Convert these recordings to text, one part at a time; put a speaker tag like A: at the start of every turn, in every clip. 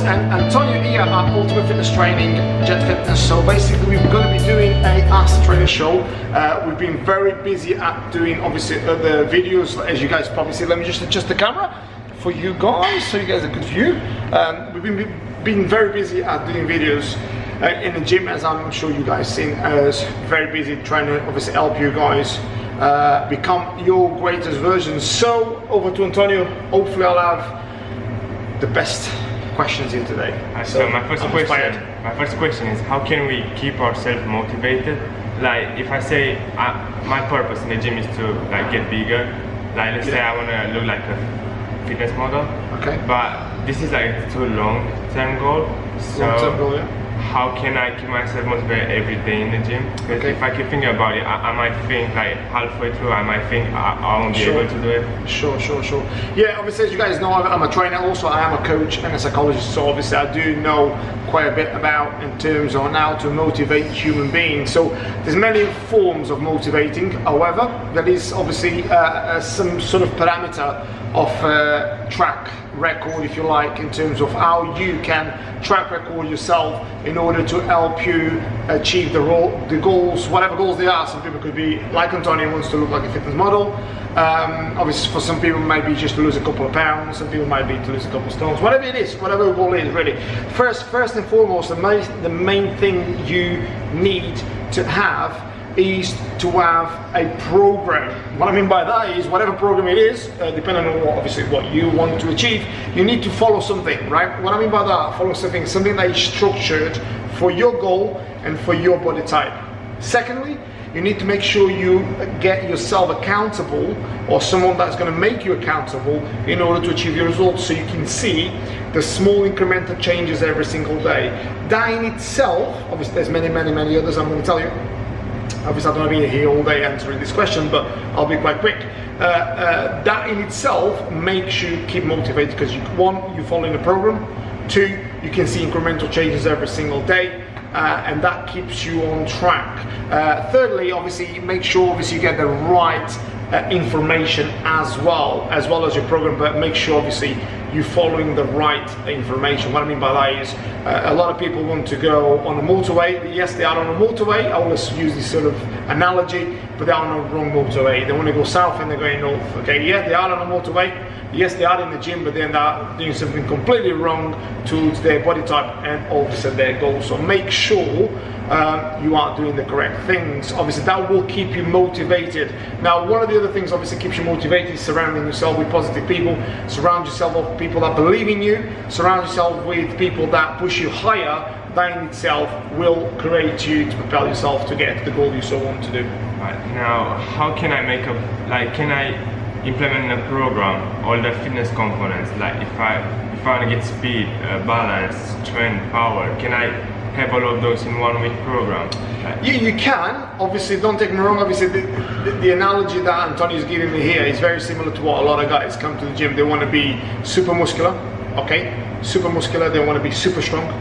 A: and Antonio here at Ultimate Fitness Training, Jet Fitness. So basically we're going to be doing a Ask the Trainer show. We've been very busy at doing obviously the videos, as you guys probably see. Let me just adjust the camera for you guys so you guys have a good view. We've been very busy at doing videos in the gym, as I'm sure you guys seen. Very busy trying to obviously help you guys become your greatest version. So over to Antonio. Hopefully I'll have the best questions in today.
B: So my first question is, how can we keep ourselves motivated? Like, if I say my purpose in the gym is to like get bigger, like let's say I want to look like a fitness model,
A: okay,
B: but this is like a too long-term goal. So
A: long-term goal, yeah.
B: How can I keep myself motivated every day in the gym? Because if I keep thinking about it, I might think like halfway through, I might think I won't be able to do it.
A: Sure. Yeah, obviously, as you guys know, I'm a trainer. Also, I am a coach and a psychologist. So obviously, I do know quite a bit about in terms on how to motivate human beings. So there's many forms of motivating. However, there is obviously some sort of parameter of track record, if you like, in terms of how you can track record yourself in order to help you achieve the goals, whatever goals they are. Some people could be like Antonio, wants to look like a fitness model. Obviously for some people it might be just to lose a couple of pounds, some people might be to lose a couple of stones, whatever it is, whatever the goal is really. First and foremost, the main thing you need to have is to have a program. What I mean by that is whatever program it is, depending on what you want to achieve, you need to follow something, right? What I mean by that, follow something that is structured for your goal and for your body type. Secondly, you need to make sure you get yourself accountable, or someone that's going to make you accountable in order to achieve your results, so you can see the small incremental changes every single day. That in itself, obviously there's many others I'm going to tell you. Obviously I don't want to be here all day answering this question, but I'll be quite quick. That in itself makes you keep motivated, because one, you're following the program. Two, you can see incremental changes every single day, and that keeps you on track. Thirdly, obviously make sure you get the right information as well as your program, but make sure obviously you're following the right information. What I mean by that is a lot of people want to go on a motorway. Yes, they are on a motorway. I always use this sort of analogy, but they are on a wrong motorway. They want to go south and they're going north. Okay, yeah, they are on a motorway. Yes, they are in the gym, but then they're doing something completely wrong to their body type and also their goals. So make sure you are doing the correct things. Obviously that will keep you motivated. Now, one of the other things obviously keeps you motivated is surrounding yourself with positive people. Surround yourself with people that believe in you. Surround yourself with people that push you higher. That in itself will create you to propel yourself to get the goal you so want to do.
B: Right. Now, how can I can I implement in a program all the fitness components? Like if I want to get speed, balance, strength, power, can I have all of those in 1 week program?
A: You can, obviously, don't take me wrong. Obviously the analogy that Antonio is giving me here is very similar to what a lot of guys come to the gym. They want to be super muscular, okay? Super muscular, they want to be super strong,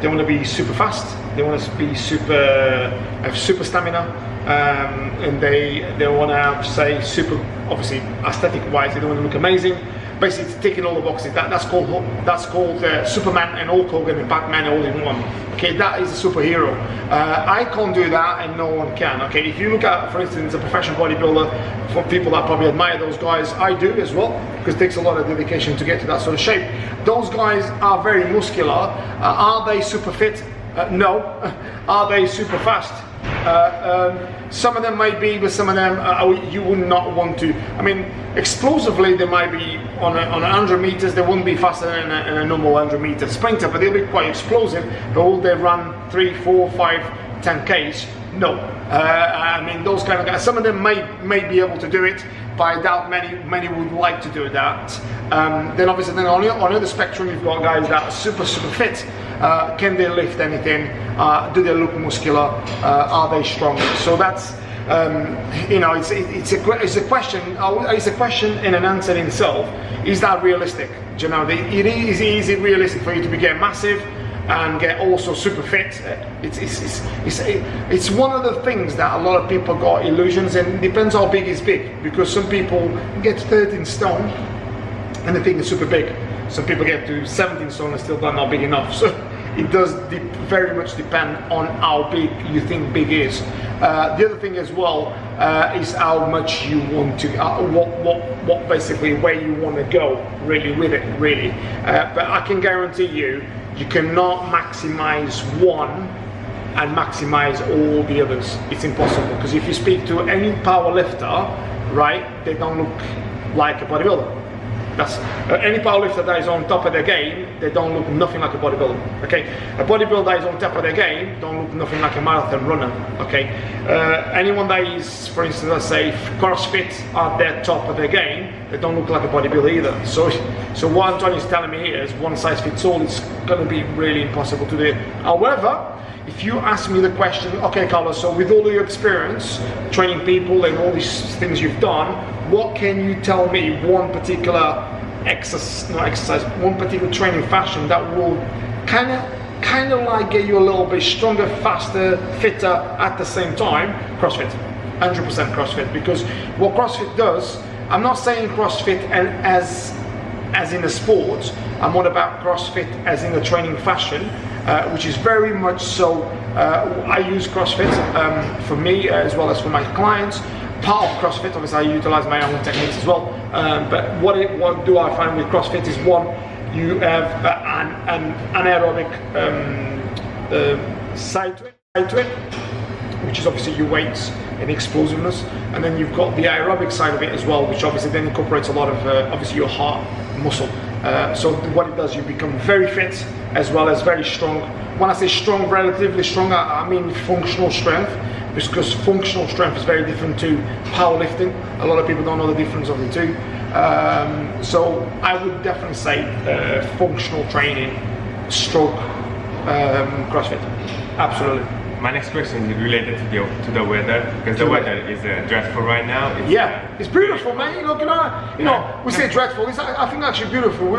A: they want to be super fast, they want to be have super stamina, and they want to have, say, super, obviously aesthetic wise, they don't want to look amazing. Basically, it's ticking all the boxes. That's called Superman and Hulk Hogan and Batman all in one. Okay, that is a superhero. I can't do that, and no one can. Okay, if you look at, for instance, a professional bodybuilder, for people that probably admire those guys, I do as well, because it takes a lot of dedication to get to that sort of shape. Those guys are very muscular. Are they super fit? No. Are they super fast? Some of them might be, but some of them you would not want to. I mean, explosively they might be on 100 meters. They wouldn't be faster than a normal 100 meter sprinter, but they'll be quite explosive. But will they run 3, 4, 5, 10Ks? No. I mean, those kind of guys. Some of them may be able to do it, but I doubt many would like to do that. Then obviously, on the other spectrum, you've got guys that are super fit. Can they lift anything? Do they look muscular? Are they strong? So that's it's a question. It's a question and an answer in itself. Is that realistic? Do you know, is it realistic for you to get massive and get also super fit? It's one of the things that a lot of people got illusions, and it depends how big is big, because some people get 13 stone and they think it's super big. Some people get to 17 stone and still not big enough. So it does very much depend on how big you think big is. The other thing as well is how much you want to, what basically where you want to go really with it, really. But I can guarantee you, you cannot maximize one and maximize all the others. It's impossible, because if you speak to any power lifter, right, they don't look like a bodybuilder. That's any powerlifter that is on top of their game, they don't look nothing like a bodybuilder. Okay, a bodybuilder that is on top of their game don't look nothing like a marathon runner. Okay, anyone that is, for instance, let's say CrossFit at their top of their game, they don't look like a bodybuilder either. So what Antonio is telling me here is one size fits all. It's going to be really impossible to do. However, if you ask me the question, okay, Carlos, so with all your experience training people and all these things you've done, what can you tell me one particular one particular training fashion that will kind of like get you a little bit stronger, faster, fitter at the same time? CrossFit, 100% CrossFit, because what CrossFit does, I'm not saying CrossFit and as in a sport, I'm more about CrossFit as in a training fashion, which is very much so. I use CrossFit for me as well as for my clients. Part of CrossFit, obviously I utilize my own techniques as well, but what do I find with CrossFit is, one, you have an anaerobic side to it, which is obviously your weights and explosiveness, and then you've got the aerobic side of it as well, which obviously then incorporates a lot of obviously your heart muscle. So what it does, you become very fit as well as very strong. When I say strong, relatively strong, I mean functional strength, because functional strength is very different to powerlifting. A lot of people don't know the difference of the two. So I would definitely say functional training, stroke, CrossFit, absolutely.
B: My next question is related to the weather, because the weather is dreadful right now.
A: It's beautiful, man. Look, we say dreadful. It's, I think actually beautiful.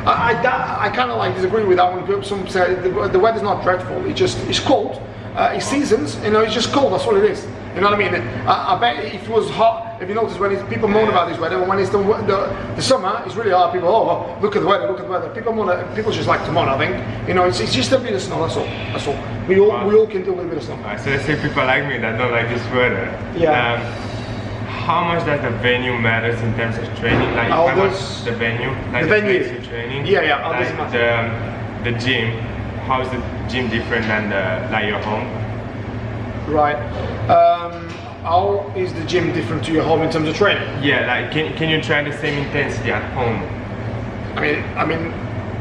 A: I kind of like disagree with that one. Some say the weather's not dreadful. It's cold. It's seasons. It's just cold. That's all it is. You know what I mean? I bet if it was hot, if you notice when people moan about this weather, when it's the summer, it's really hard. People, oh, look at the weather, look at the weather. People just like to moan, I think. It's just a bit of snow, that's all. That's all. We all can do a little bit of snow.
B: So let's say people like me that don't like this weather.
A: Yeah.
B: How much does the venue matters in terms of training? Like if I watch the venue, like the place you're training, like the gym, how is the gym different than like your home?
A: Right. How is the gym different to your home in terms of training?
B: Yeah, like can you train the same intensity at home?
A: I mean,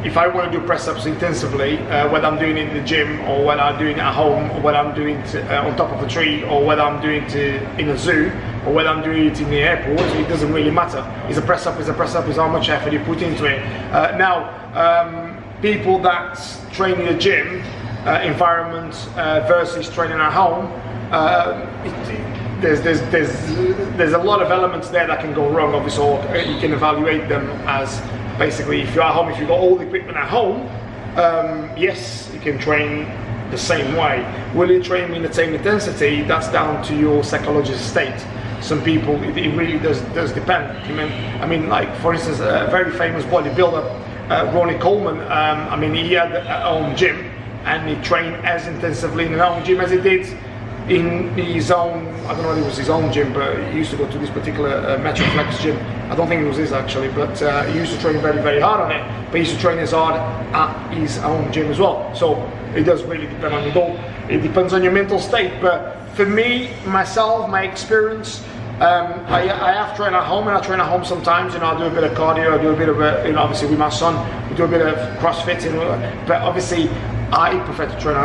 A: if I want to do press-ups intensively, whether I'm doing it in the gym or whether I'm doing it at home, or whether I'm doing it on top of a tree, or whether I'm doing it in a zoo, or whether I'm doing it in the airport, it doesn't really matter. It's a press-up, is how much effort you put into it. People that train in a gym environment versus training at home, there's a lot of elements there that can go wrong. Obviously, you can evaluate them as basically, if you're at home, if you've got all the equipment at home, yes, you can train the same way. Will you train in the same intensity? That's down to your psychological state. Some people, it really does depend. I mean, like for instance, a very famous bodybuilder, Ronnie Coleman. He had a home gym, and he trained as intensively in his own gym as he did in his own, I don't know if it was his own gym, but he used to go to this particular Metroflex gym. I don't think it was his actually, but he used to train very, very hard on it, but he used to train as hard at his own gym as well. So it does really depend on the goal. It depends on your mental state, but for me, myself, my experience, I have trained at home, and I train at home sometimes. I do a bit of cardio, I do a bit of, obviously with my son, we do a bit of CrossFit, but obviously I prefer to train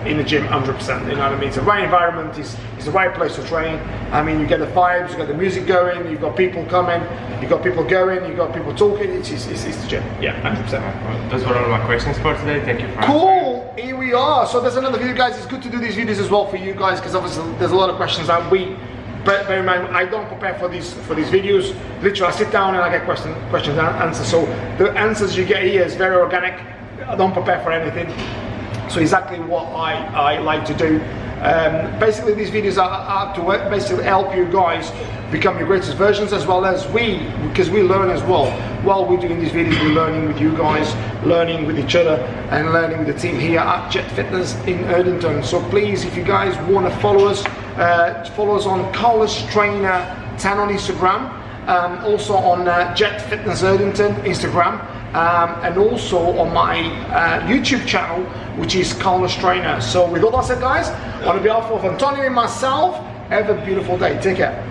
A: in the gym 100%, you know what I mean? It's the right environment, it's the right place to train. I mean, you get the vibes, you got the music going, you've got people coming, you've got people going, you've got people talking, it's the gym, yeah, 100%.
B: Those were all my questions for today, thank you for
A: Cool, here we are. So there's another video, guys. It's good to do these videos as well for you guys, because obviously there's a lot of questions that but bear in mind, I don't prepare for these videos. Literally, I sit down and I get questions and answers. So the answers you get here is very organic. I don't prepare for anything. So exactly what I like to do. Basically, these videos are to basically help you guys become your greatest versions, as well as because we learn as well. While we're doing these videos, we're learning with you guys, learning with each other, and learning with the team here at Jet Fitness in Erdington. So please, if you guys want to follow us on Carlos Trainer 10 on Instagram, also on Jet Fitness Erdington Instagram, and also on my YouTube channel, which is Carlos Trainer. So with all that said, guys, on behalf of Antonio and myself, have a beautiful day. Take care.